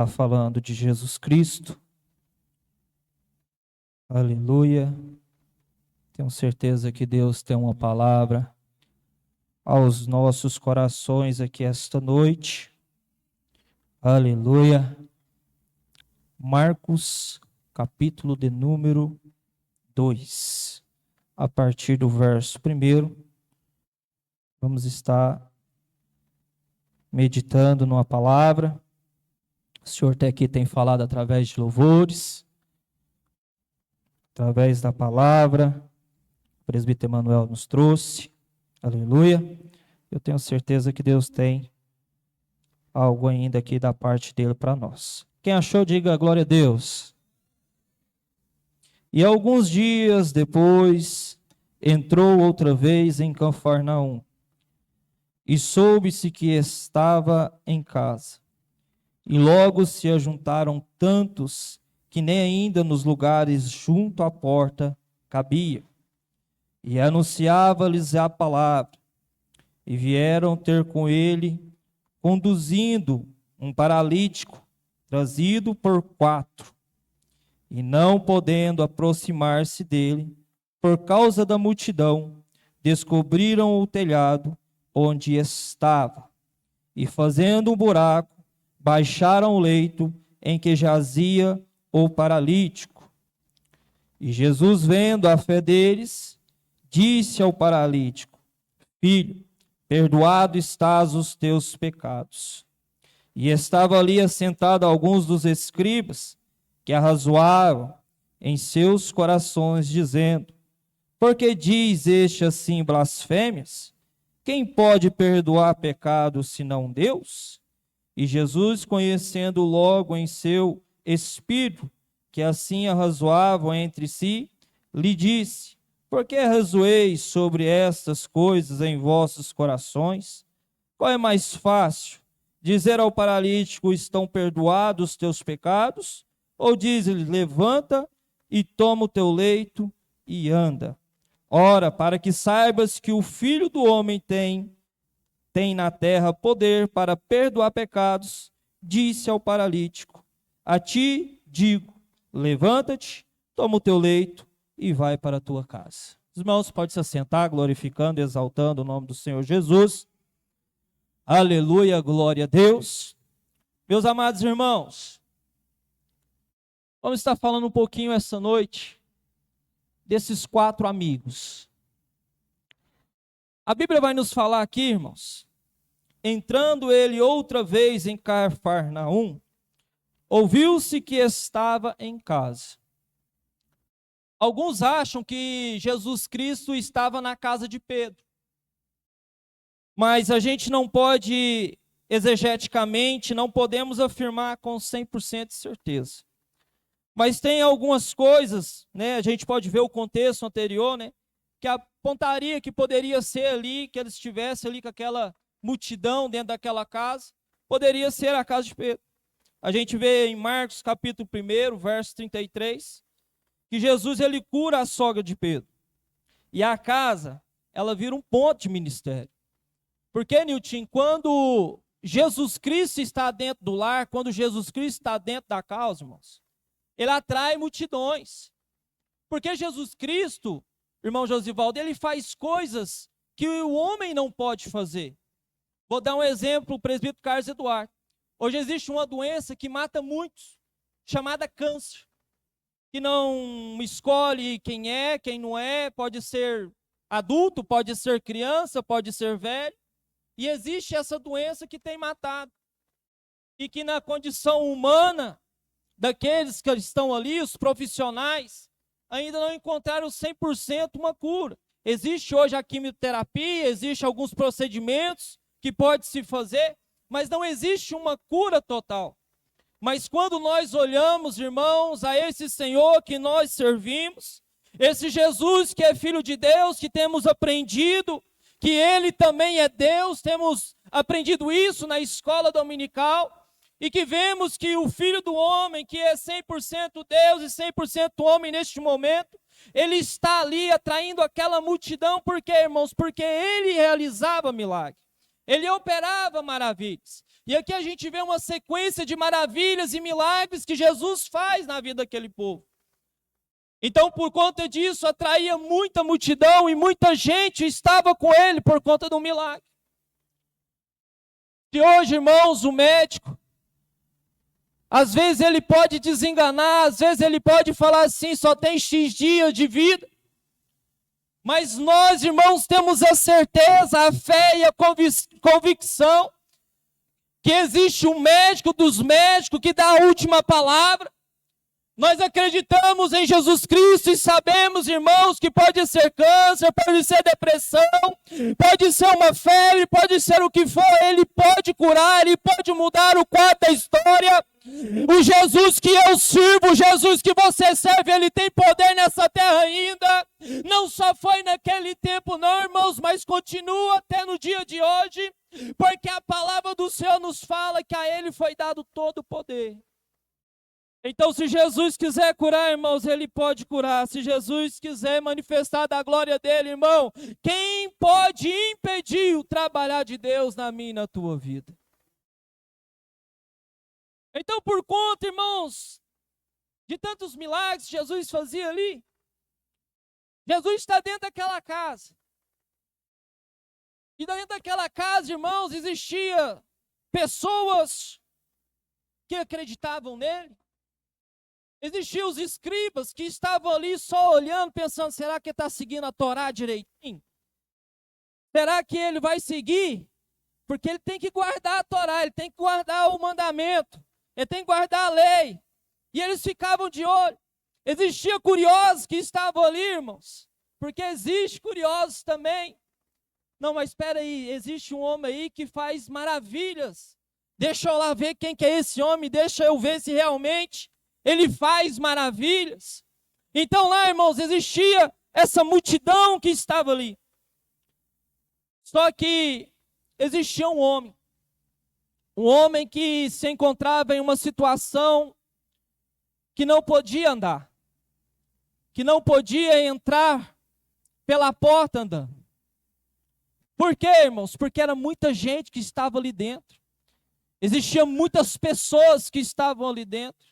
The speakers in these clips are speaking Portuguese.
Está falando de Jesus Cristo. Aleluia. Tenho certeza que Deus tem uma palavra aos nossos corações aqui esta noite. Aleluia. Marcos, capítulo de número 2. A partir do verso 1, vamos estar meditando numa palavra. O Senhor até aqui tem falado através de louvores, através da palavra. O presbítero Emanuel nos trouxe. Aleluia. Eu tenho certeza que Deus tem algo ainda aqui da parte dele para nós. Quem achou, diga glória a Deus. E alguns dias depois, entrou outra vez em Cafarnaum, e soube-se que estava em casa. E logo se ajuntaram tantos que nem ainda nos lugares junto à porta cabia. E anunciava-lhes a palavra. E vieram ter com ele, conduzindo um paralítico, trazido por 4. E não podendo aproximar-se dele, por causa da multidão, descobriram o telhado onde estava. E fazendo um buraco, baixaram o leito em que jazia o paralítico. E Jesus, vendo a fé deles, disse ao paralítico: Filho, perdoado estás os teus pecados. E estava ali assentado alguns dos escribas, que arrazoavam em seus corações, dizendo: Por que diz este assim blasfêmias? Quem pode perdoar pecados senão Deus? E Jesus, conhecendo logo em seu espírito que assim arrazoavam entre si, lhe disse: Por que arrazoeis sobre estas coisas em vossos corações? Qual é mais fácil, dizer ao paralítico: Estão perdoados os teus pecados? Ou diz-lhe: Levanta e toma o teu leito e anda. Ora, para que saibas que o Filho do Homem tem na terra poder para perdoar pecados, disse ao paralítico: A ti digo, levanta-te, toma o teu leito e vai para a tua casa. Os irmãos, pode se assentar, glorificando, exaltando o nome do Senhor Jesus. Aleluia, glória a Deus. Meus amados irmãos, vamos estar falando um pouquinho essa noite desses 4 amigos. A Bíblia vai nos falar aqui, irmãos: entrando ele outra vez em Cafarnaum, ouviu-se que estava em casa. Alguns acham que Jesus Cristo estava na casa de Pedro. Mas a gente não pode, exegeticamente, não podemos afirmar com 100% de certeza. Mas tem algumas coisas, né? A gente pode ver o contexto anterior, né? Que apontaria que poderia ser ali, que eles estivessem ali com aquela multidão dentro daquela casa, poderia ser a casa de Pedro. A gente vê em Marcos capítulo 1, verso 33, que Jesus ele cura a sogra de Pedro. E a casa, ela vira um ponto de ministério. Porque, Nilton, quando Jesus Cristo está dentro do lar, quando Jesus Cristo está dentro da casa, irmãos, ele atrai multidões. Porque Jesus Cristo, irmão Josivaldo, ele faz coisas que o homem não pode fazer. Vou dar um exemplo, o presbítero Carlos Eduardo. Hoje existe uma doença que mata muitos, chamada câncer, que não escolhe quem não é, pode ser adulto, pode ser criança, pode ser velho. E existe essa doença que tem matado. E que na condição humana, daqueles que estão ali, os profissionais, ainda não encontraram 100% uma cura. Existe hoje a quimioterapia, existe alguns procedimentos que pode se fazer, mas não existe uma cura total. Mas quando nós olhamos, irmãos, a esse Senhor que nós servimos, esse Jesus que é Filho de Deus, que temos aprendido que Ele também é Deus, temos aprendido isso na escola dominical, e que vemos que o Filho do Homem, que é 100% Deus e 100% homem neste momento, Ele está ali atraindo aquela multidão. Por quê, irmãos? Porque Ele realizava milagres. Ele operava maravilhas. E aqui a gente vê uma sequência de maravilhas e milagres que Jesus faz na vida daquele povo. Então, por conta disso, atraía muita multidão e muita gente estava com ele por conta do milagre. E hoje, irmãos, o médico, às vezes ele pode desenganar, às vezes ele pode falar assim, só tem X dias de vida. Mas nós, irmãos, temos a certeza, a fé e a convicção que existe um médico dos médicos que dá a última palavra. Nós acreditamos em Jesus Cristo e sabemos, irmãos, que pode ser câncer, pode ser depressão, pode ser uma febre, pode ser o que for, Ele pode curar, Ele pode mudar o quadro da história. O Jesus que eu sirvo, o Jesus que você serve, Ele tem poder nessa terra ainda. Não só foi naquele tempo, não, irmãos, mas continua até no dia de hoje, porque a palavra do Senhor nos fala que a Ele foi dado todo o poder. Então, se Jesus quiser curar, irmãos, Ele pode curar. Se Jesus quiser manifestar da glória dEle, irmão, quem pode impedir o trabalhar de Deus na minha e na tua vida? Então, por conta, irmãos, de tantos milagres que Jesus fazia ali, Jesus está dentro daquela casa. E dentro daquela casa, irmãos, existia pessoas que acreditavam nele. Existiam os escribas que estavam ali só olhando, pensando, será que ele está seguindo a Torá direitinho? Será que ele vai seguir? Porque ele tem que guardar a Torá, ele tem que guardar o mandamento, ele tem que guardar a lei. E eles ficavam de olho. Existiam curiosos que estavam ali, irmãos, porque existe curiosos também. Não, mas espera aí, existe um homem aí que faz maravilhas. Deixa eu lá ver quem que é esse homem, deixa eu ver se realmente ele faz maravilhas. Então lá, irmãos, existia essa multidão que estava ali. Só que existia um homem que se encontrava em uma situação que não podia andar, que não podia entrar pela porta andando. Por quê, irmãos? Porque era muita gente que estava ali dentro. Existiam muitas pessoas que estavam ali dentro.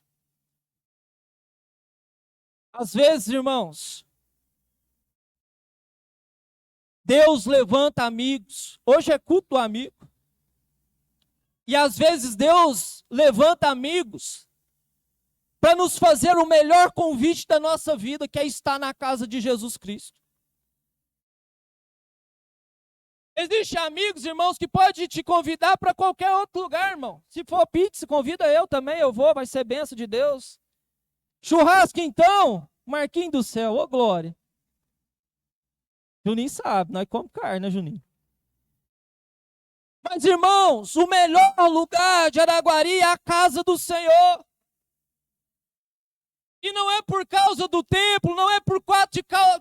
Às vezes, irmãos, Deus levanta amigos. Hoje é culto do amigo. E às vezes Deus levanta amigos para nos fazer o melhor convite da nossa vida, que é estar na casa de Jesus Cristo. Existem amigos, irmãos, que podem te convidar para qualquer outro lugar, irmão. Se for pizza, convida eu também, eu vou, vai ser bênção de Deus. Churrasco então, Marquinhos do céu, ô glória. Juninho sabe, nós comemos carne, né, Juninho? Mas, irmãos, o melhor lugar de Araguari é a casa do Senhor. E não é por causa do templo, não é por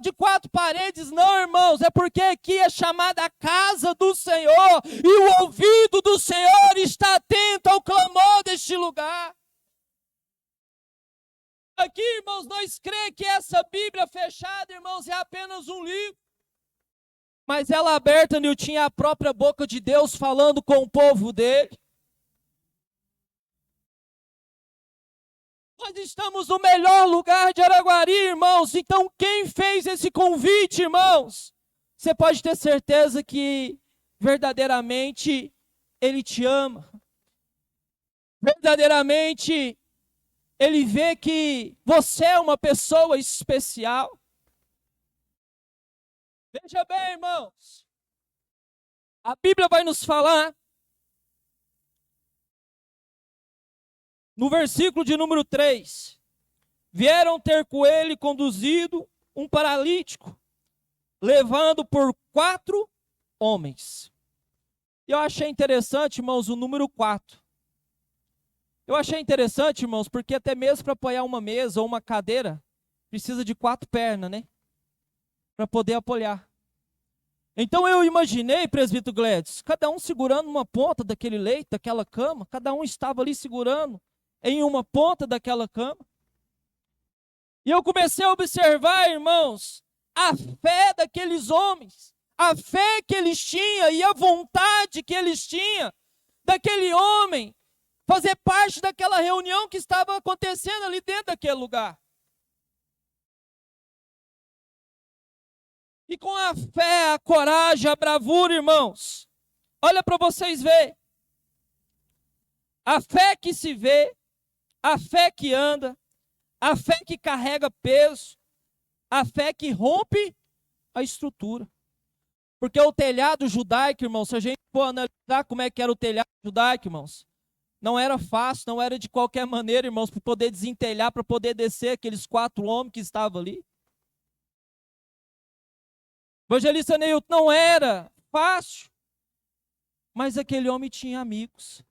de quatro paredes, não, irmãos. É porque aqui é chamada a casa do Senhor. E o ouvido do Senhor está atento ao clamor deste lugar. Aqui, irmãos, nós cremos que essa Bíblia fechada, irmãos, é apenas um livro. Mas ela aberta, Nil, tinha a própria boca de Deus falando com o povo dele. Nós estamos no melhor lugar de Araguari, irmãos. Então, quem fez esse convite, irmãos? Você pode ter certeza que verdadeiramente Ele te ama. Verdadeiramente Ele vê que você é uma pessoa especial. Veja bem, irmãos. A Bíblia vai nos falar, no versículo de número 3, vieram ter com ele conduzido um paralítico, levando por 4 homens. Eu achei interessante, irmãos, o número 4. Eu achei interessante, irmãos, porque até mesmo para apoiar uma mesa ou uma cadeira, precisa de 4 pernas, né? Para poder apoiar. Então eu imaginei, presbítero Gladys, cada um segurando uma ponta daquele leito, daquela cama, cada um estava ali segurando em uma ponta daquela cama. E eu comecei a observar, irmãos, a fé daqueles homens, a fé que eles tinham e a vontade que eles tinham daquele homem fazer parte daquela reunião que estava acontecendo ali dentro daquele lugar. E com a fé, a coragem, a bravura, irmãos, olha para vocês verem. A fé que se vê, a fé que anda, a fé que carrega peso, a fé que rompe a estrutura. Porque o telhado judaico, irmãos, se a gente for analisar como é que era o telhado judaico, irmãos, não era fácil, não era de qualquer maneira, irmãos, para poder desentelhar, para poder descer aqueles 4 homens que estavam ali. Evangelista Neilton, não era fácil, mas aquele homem tinha amigos.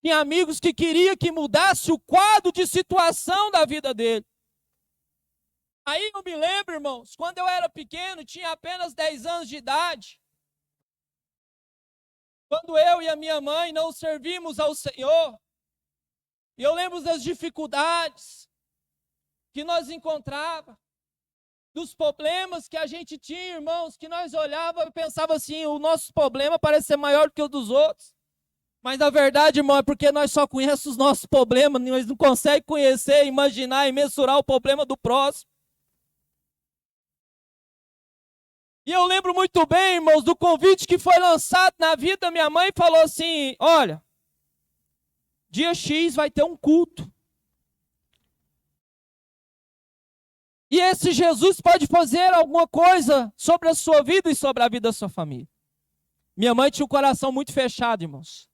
Tinha amigos que queriam que mudasse o quadro de situação da vida dele. Aí eu me lembro, irmãos, quando eu era pequeno, tinha apenas 10 anos de idade. Quando eu e a minha mãe não servimos ao Senhor, e eu lembro das dificuldades que nós encontrávamos, dos problemas que a gente tinha, irmãos, que nós olhávamos e pensávamos assim, o nosso problema parece ser maior do que o dos outros. Mas na verdade, irmão, é porque nós só conhecemos os nossos problemas, nós não conseguimos conhecer, imaginar e mensurar o problema do próximo. E eu lembro muito bem, irmãos, do convite que foi lançado na vida da minha mãe, falou assim, olha, dia X vai ter um culto. E esse Jesus pode fazer alguma coisa sobre a sua vida e sobre a vida da sua família. Minha mãe tinha um coração muito fechado, irmãos.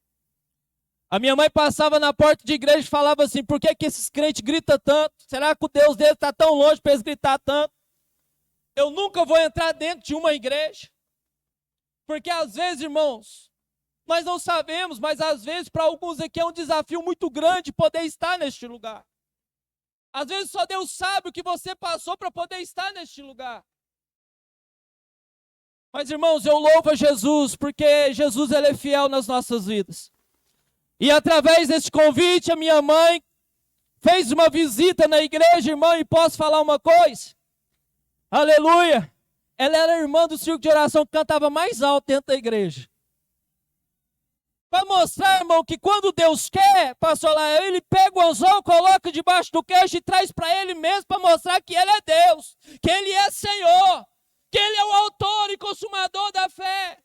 A minha mãe passava na porta de igreja e falava assim, por que esses crentes gritam tanto? Será que o Deus deles está tão longe para eles gritar tanto? Eu nunca vou entrar dentro de uma igreja. Porque às vezes, irmãos, nós não sabemos, mas às vezes para alguns aqui é um desafio muito grande poder estar neste lugar. Às vezes só Deus sabe o que você passou para poder estar neste lugar. Mas, irmãos, eu louvo a Jesus, porque Jesus ele é fiel nas nossas vidas. E através desse convite, a minha mãe fez uma visita na igreja, irmão, e posso falar uma coisa? Aleluia! Ela era irmã do círculo de oração que cantava mais alto dentro da igreja. Para mostrar, irmão, que quando Deus quer, pastor lá, ele pega o anzol, coloca debaixo do queixo e traz para ele mesmo para mostrar que ele é Deus, que ele é Senhor, que ele é o autor e consumador da fé,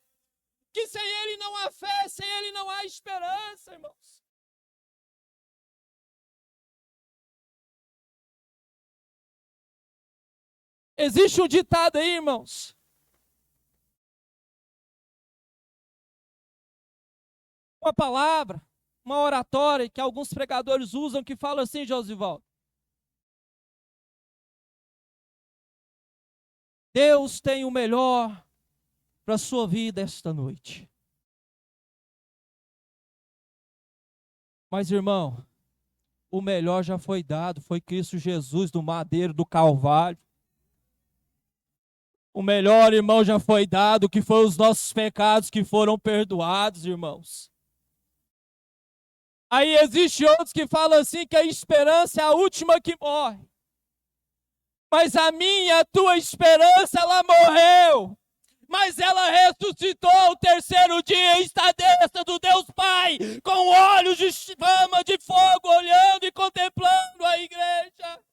que sem ele não há fé, sem ele não há esperança, irmãos. Existe um ditado aí, irmãos. Uma palavra, uma oratória que alguns pregadores usam que fala assim, Josivaldo. Deus tem o melhor para a sua vida esta noite. Mas, irmão, o melhor já foi dado, foi Cristo Jesus do madeiro do Calvário. O melhor, irmão, já foi dado, que foi os nossos pecados que foram perdoados, irmãos. Aí existe outros que falam assim que a esperança é a última que morre. Mas a minha, a tua esperança, ela morreu. Mas ela ressuscitou ao terceiro dia e está à destra do Deus Pai, com olhos de chama de fogo, olhando e contemplando a igreja.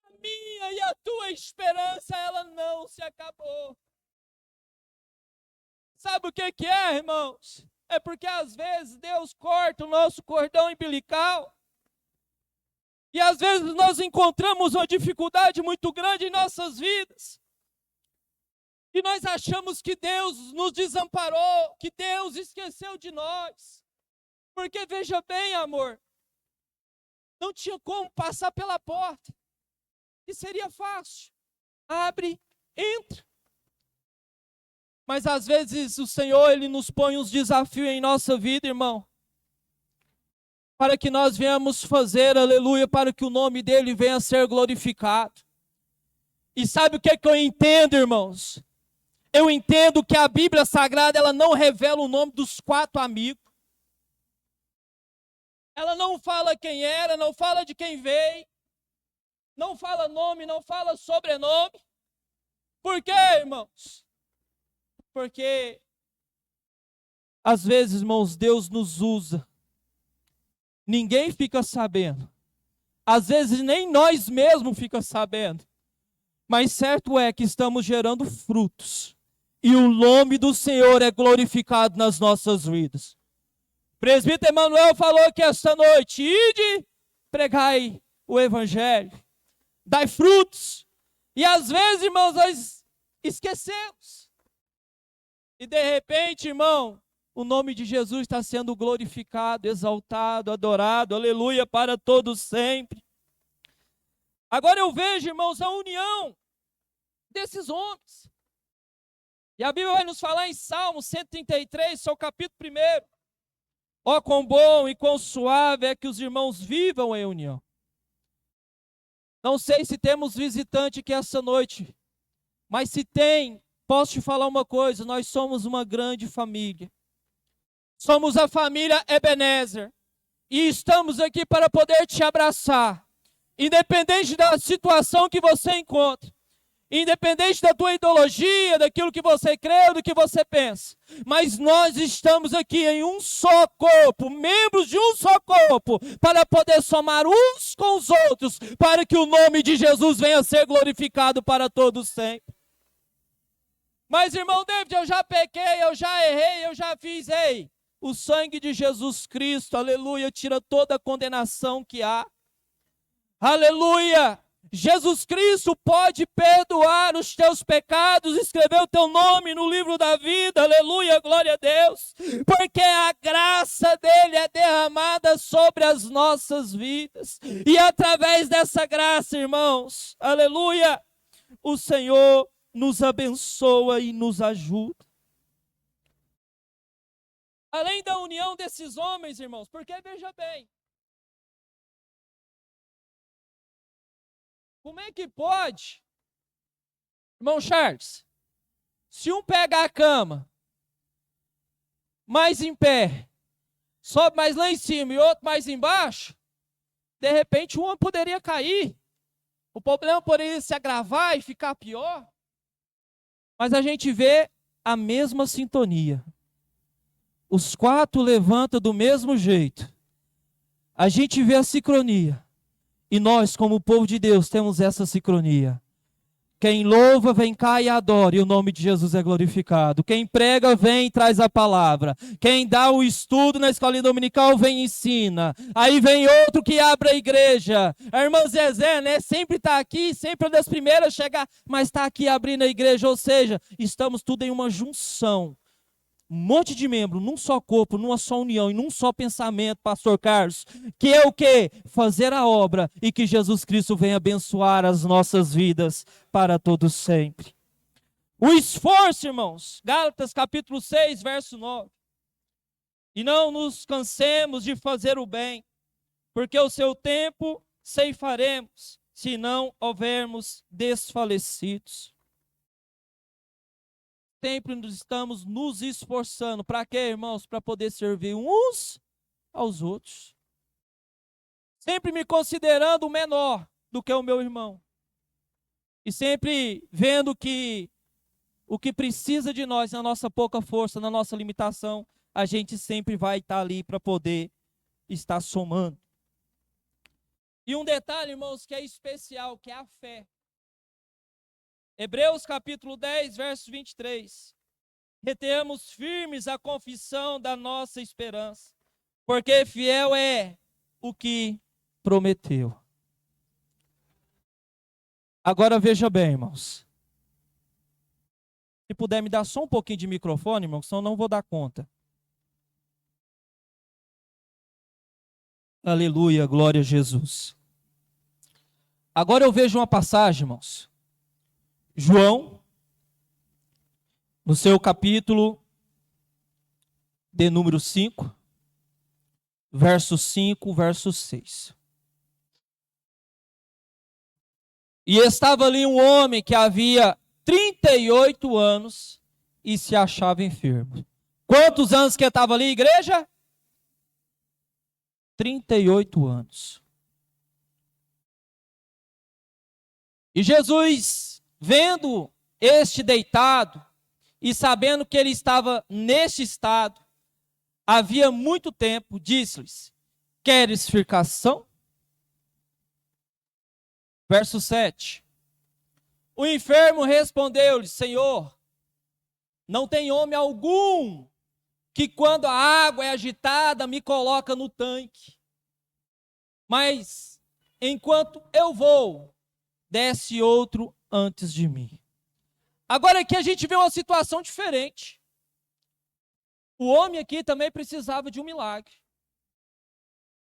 A minha e a tua esperança, ela não se acabou. Sabe o que é, irmãos? É porque às vezes Deus corta o nosso cordão umbilical. E às vezes nós encontramos uma dificuldade muito grande em nossas vidas. E nós achamos que Deus nos desamparou, que Deus esqueceu de nós. Porque veja bem, amor, não tinha como passar pela porta. E seria fácil. Abre, entra. Mas às vezes o Senhor, Ele nos põe uns desafios em nossa vida, irmão. Para que nós venhamos fazer, aleluia, para que o nome dEle venha a ser glorificado. E sabe o que eu entendo, irmãos? Eu entendo que a Bíblia Sagrada, ela não revela o nome dos 4 amigos. Ela não fala quem era, não fala de quem veio. Não fala nome, não fala sobrenome. Por quê, irmãos? Porque Às vezes, irmãos, Deus nos usa. Ninguém fica sabendo. Às vezes nem nós mesmos ficamos sabendo. Mas certo é que estamos gerando frutos. E o nome do Senhor é glorificado nas nossas vidas. O presbítero Emanuel falou que esta noite, ide, pregai o evangelho, dai frutos. E às vezes, irmãos, nós esquecemos. E de repente, irmão, o nome de Jesus está sendo glorificado, exaltado, adorado, aleluia, para todos sempre. Agora eu vejo, irmãos, a união desses homens. E a Bíblia vai nos falar em Salmo 133, seu capítulo 1. Ó, quão bom e quão suave é que os irmãos vivam em união. Não sei se temos visitante aqui essa noite, mas se tem, posso te falar uma coisa, nós somos uma grande família. Somos a família Ebenezer. E estamos aqui para poder te abraçar. Independente da situação que você encontra. Independente da tua ideologia, daquilo que você crê, do que você pensa. Mas nós estamos aqui em um só corpo, membros de um só corpo, para poder somar uns com os outros, para que o nome de Jesus venha a ser glorificado para todos sempre. Mas, irmão David, eu já pequei, eu já errei, eu já fiz, ei. O sangue de Jesus Cristo, aleluia, tira toda a condenação que há. Aleluia! Jesus Cristo pode perdoar os teus pecados, escrever o teu nome no livro da vida, aleluia, glória a Deus, porque a graça dele é derramada sobre as nossas vidas, e através dessa graça, irmãos, aleluia, o Senhor nos abençoa e nos ajuda. Além da união desses homens, irmãos, porque veja bem, como é que pode, irmão Charles, se um pega a cama mais em pé, sobe mais lá em cima e outro mais embaixo, de repente um poderia cair, o problema poderia se agravar e ficar pior, mas a gente vê a mesma sintonia. Os 4 levantam do mesmo jeito. A gente vê a sincronia. E nós, como povo de Deus, temos essa sincronia. Quem louva, vem cá e adora, e o nome de Jesus é glorificado. Quem prega, vem e traz a palavra. Quem dá o estudo na escolinha dominical, vem e ensina. Aí vem outro que abre a igreja. A irmã Zezé, né, sempre está aqui, sempre é das primeiras a chegar, mas está aqui abrindo a igreja. Ou seja, estamos tudo em uma junção. Um monte de membros, num só corpo, numa só união, e num só pensamento, pastor Carlos, que é o quê? Fazer a obra e que Jesus Cristo venha abençoar as nossas vidas para todos sempre. O esforço, irmãos, Gálatas capítulo 6, verso 9. E não nos cansemos de fazer o bem, porque o seu tempo ceifaremos, se não houvermos desfalecidos. Sempre estamos nos esforçando. Para quê, irmãos? Para poder servir uns aos outros. Sempre me considerando menor do que o meu irmão. E sempre vendo que o que precisa de nós, na nossa pouca força, na nossa limitação, a gente sempre vai estar ali para poder estar somando. E um detalhe, irmãos, que é especial, que é a fé. Hebreus capítulo 10, verso 23. Retenhamos firmes a confissão da nossa esperança, porque fiel é o que prometeu. Agora veja bem, irmãos. Se puder me dar só um pouquinho de microfone, irmão, senão eu não vou dar conta. Aleluia, glória a Jesus. Agora eu vejo uma passagem, irmãos. João, no seu capítulo de número 5, verso 5, verso 6. E estava ali um homem que havia 38 anos e se achava enfermo. Quantos anos que estava ali, igreja? 38 anos. E Jesus, vendo este deitado e sabendo que ele estava neste estado, havia muito tempo, disse-lhes: queres ficação? Verso 7. O enfermo respondeu-lhe: Senhor, não tem homem algum que quando a água é agitada me coloca no tanque. Mas enquanto eu vou, desce outro antes de mim. Agora aqui a gente vê uma situação diferente. O homem aqui também precisava de um milagre.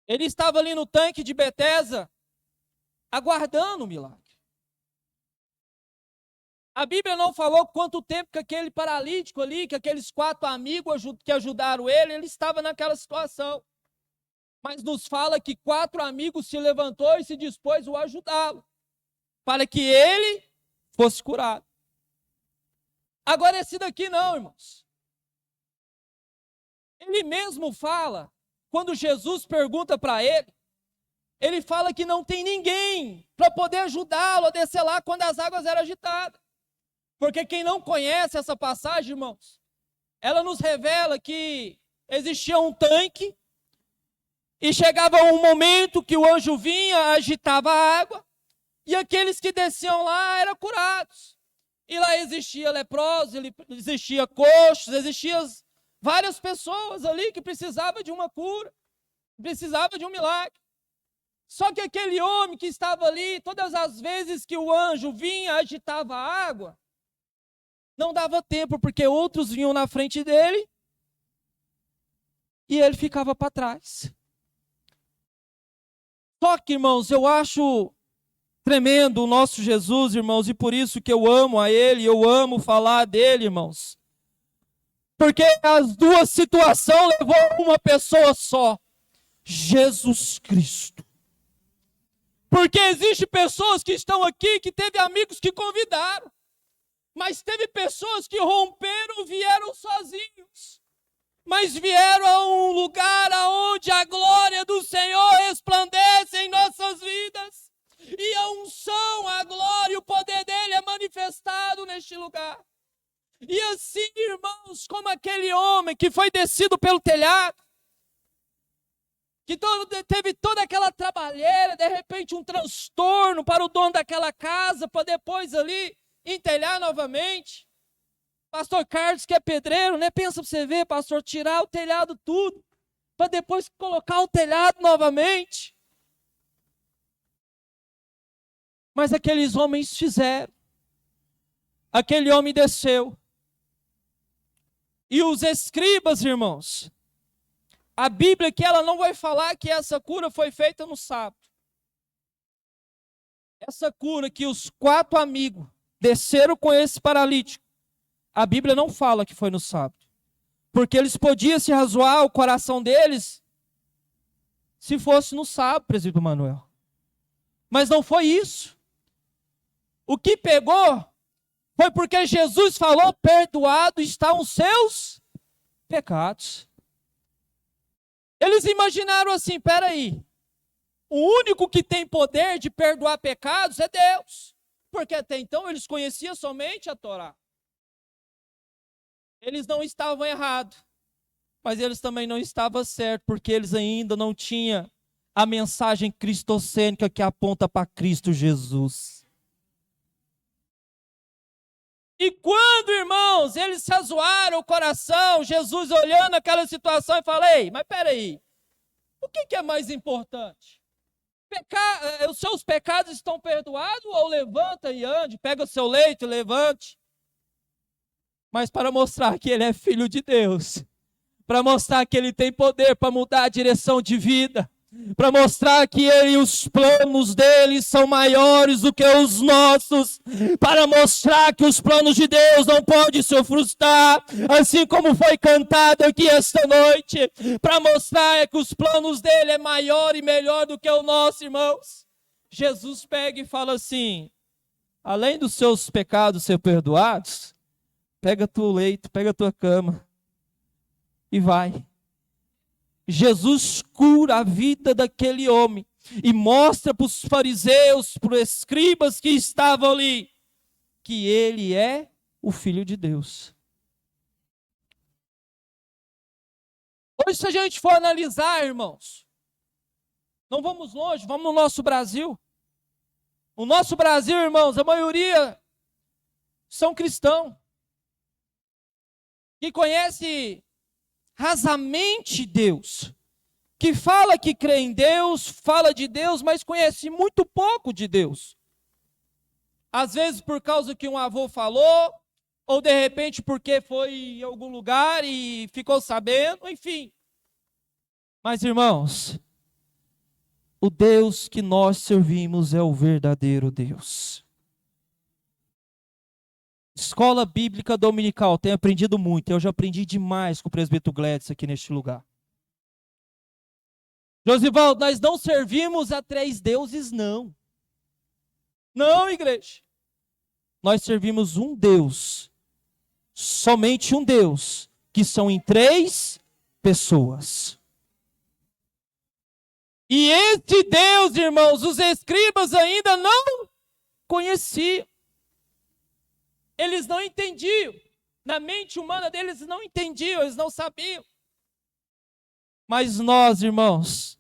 Ele estava ali no tanque de Betesda, aguardando o milagre. A Bíblia não falou quanto tempo que aquele paralítico ali, que aqueles 4 amigos que ajudaram ele estava naquela situação. Mas nos fala que 4 amigos se levantou e se dispôs a ajudá-lo, para que ele fosse curado. Agora esse daqui não, irmãos. Ele mesmo fala, quando Jesus pergunta para ele, ele fala que não tem ninguém para poder ajudá-lo a descer lá quando as águas eram agitadas. Porque quem não conhece essa passagem, irmãos, ela nos revela que existia um tanque e chegava um momento que o anjo vinha, agitava a água e aqueles que desciam lá eram curados. E lá existia leprosos, existia coxos, existiam várias pessoas ali que precisavam de uma cura, precisavam de um milagre. Só que aquele homem que estava ali, todas as vezes que o anjo vinha, agitava a água, não dava tempo, porque outros vinham na frente dele e ele ficava para trás. Só que, irmãos, eu acho tremendo o nosso Jesus, irmãos, e por isso que eu amo a ele, eu amo falar dele, irmãos. Porque as duas situações levou uma pessoa só, Jesus Cristo. Porque existem pessoas que estão aqui, que teve amigos que convidaram, mas teve pessoas que romperam, vieram sozinhos, mas vieram a um lugar onde a glória do Senhor resplandece em nossas vidas, e a unção, a glória e o poder dele é manifestado neste lugar. E assim, irmãos, como aquele homem que foi descido pelo telhado, que teve toda aquela trabalheira, de repente um transtorno para o dono daquela casa, para depois ali entelhar novamente. Pastor Carlos, que é pedreiro, né? Pensa para você ver, pastor, tirar o telhado tudo, para depois colocar o telhado novamente. Mas aqueles homens fizeram. Aquele homem desceu. E os escribas, irmãos, a Bíblia que ela não vai falar que essa cura foi feita no sábado. Essa cura que os 4 amigos desceram com esse paralítico, a Bíblia não fala que foi no sábado. Porque eles podiam se razoar o coração deles se fosse no sábado, presbítero Manuel. Mas não foi isso. O que pegou foi porque Jesus falou: perdoado estão os seus pecados. Eles imaginaram assim: peraí, o único que tem poder de perdoar pecados é Deus. Porque até então eles conheciam somente a Torá. Eles não estavam errados, mas eles também não estavam certos, porque eles ainda não tinham a mensagem cristocêntrica que aponta para Cristo Jesus. E quando, irmãos, eles se azoaram o coração, Jesus olhando aquela situação e falou: ei, mas peraí, o que é mais importante? Os seus pecados estão perdoados, ou levanta e ande, pega o seu leito e levante? Mas para mostrar que ele é filho de Deus, para mostrar que ele tem poder para mudar a direção de vida, para mostrar que ele e os planos dele são maiores do que os nossos, para mostrar que os planos de Deus não podem se frustrar, assim como foi cantado aqui esta noite, para mostrar que os planos dele é maior e melhor do que o nosso, irmãos. Jesus pega e fala assim: além dos seus pecados ser perdoados, pega teu leito, pega tua cama e vai. Jesus cura a vida daquele homem e mostra para os fariseus, para os escribas que estavam ali, que ele é o Filho de Deus. Hoje, se a gente for analisar, irmãos, não vamos longe, vamos no nosso Brasil. O nosso Brasil, irmãos, a maioria são cristãos, que conhece rasamente Deus, que fala que crê em Deus, fala de Deus, mas conhece muito pouco de Deus. Às vezes por causa que um avô falou, ou de repente porque foi em algum lugar e ficou sabendo, enfim. Mas, irmãos, o Deus que nós servimos é o verdadeiro Deus. Escola Bíblica Dominical, tenho aprendido muito. Eu já aprendi demais com o presbítero Gladys aqui neste lugar. Josivaldo, nós não servimos a 3 deuses, não. Não, igreja. Nós servimos um Deus. Somente um Deus. Que são em 3 pessoas. E esse Deus, irmãos, os escribas ainda não conheciam. Eles não entendiam. Na mente humana deles não entendiam, eles não sabiam. Mas nós, irmãos,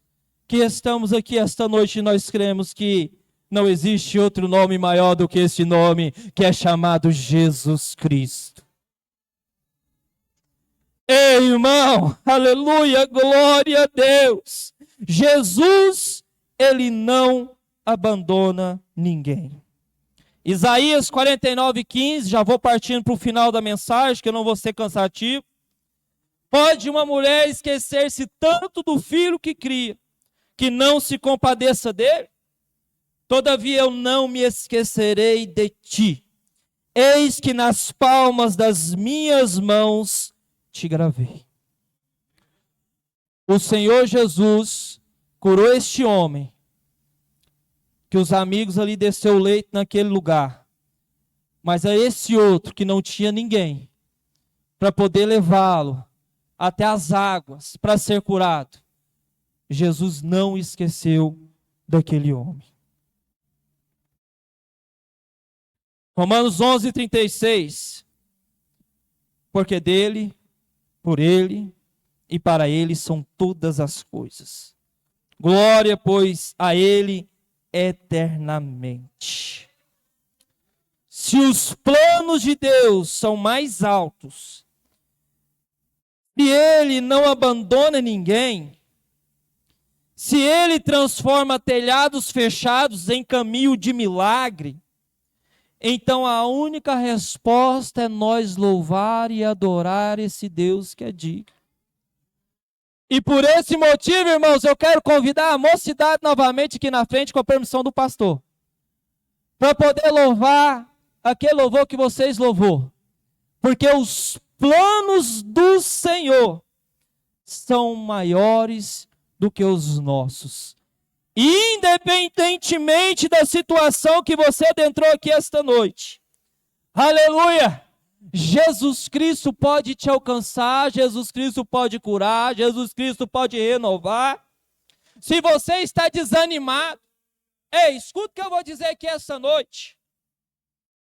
que estamos aqui esta noite, nós cremos que não existe outro nome maior do que esse nome, que é chamado Jesus Cristo. Ei, irmão, aleluia, glória a Deus. Jesus, ele não abandona ninguém. Isaías 49:15, já vou partindo para o final da mensagem, que eu não vou ser cansativo. Pode uma mulher esquecer-se tanto do filho que cria, que não se compadeça dele? Todavia eu não me esquecerei de ti. Eis que nas palmas das minhas mãos te gravei. O Senhor Jesus curou este homem, que os amigos ali desceu o leito naquele lugar. Mas a esse outro que não tinha ninguém para poder levá-lo até as águas para ser curado, Jesus não esqueceu daquele homem. Romanos 11:36. Porque dele, por ele e para ele são todas as coisas. Glória, pois, a ele eternamente. Se os planos de Deus são mais altos, se ele não abandona ninguém, se ele transforma telhados fechados em caminho de milagre, então a única resposta é nós louvar e adorar esse Deus que é digno. E por esse motivo, irmãos, eu quero convidar a mocidade novamente aqui na frente, com a permissão do pastor, para poder louvar aquele louvor que vocês louvou. Porque os planos do Senhor são maiores do que os nossos. Independentemente da situação que você adentrou aqui esta noite. Aleluia! Jesus Cristo pode te alcançar, Jesus Cristo pode curar, Jesus Cristo pode renovar. Se você está desanimado, ei, escuta o que eu vou dizer aqui esta noite.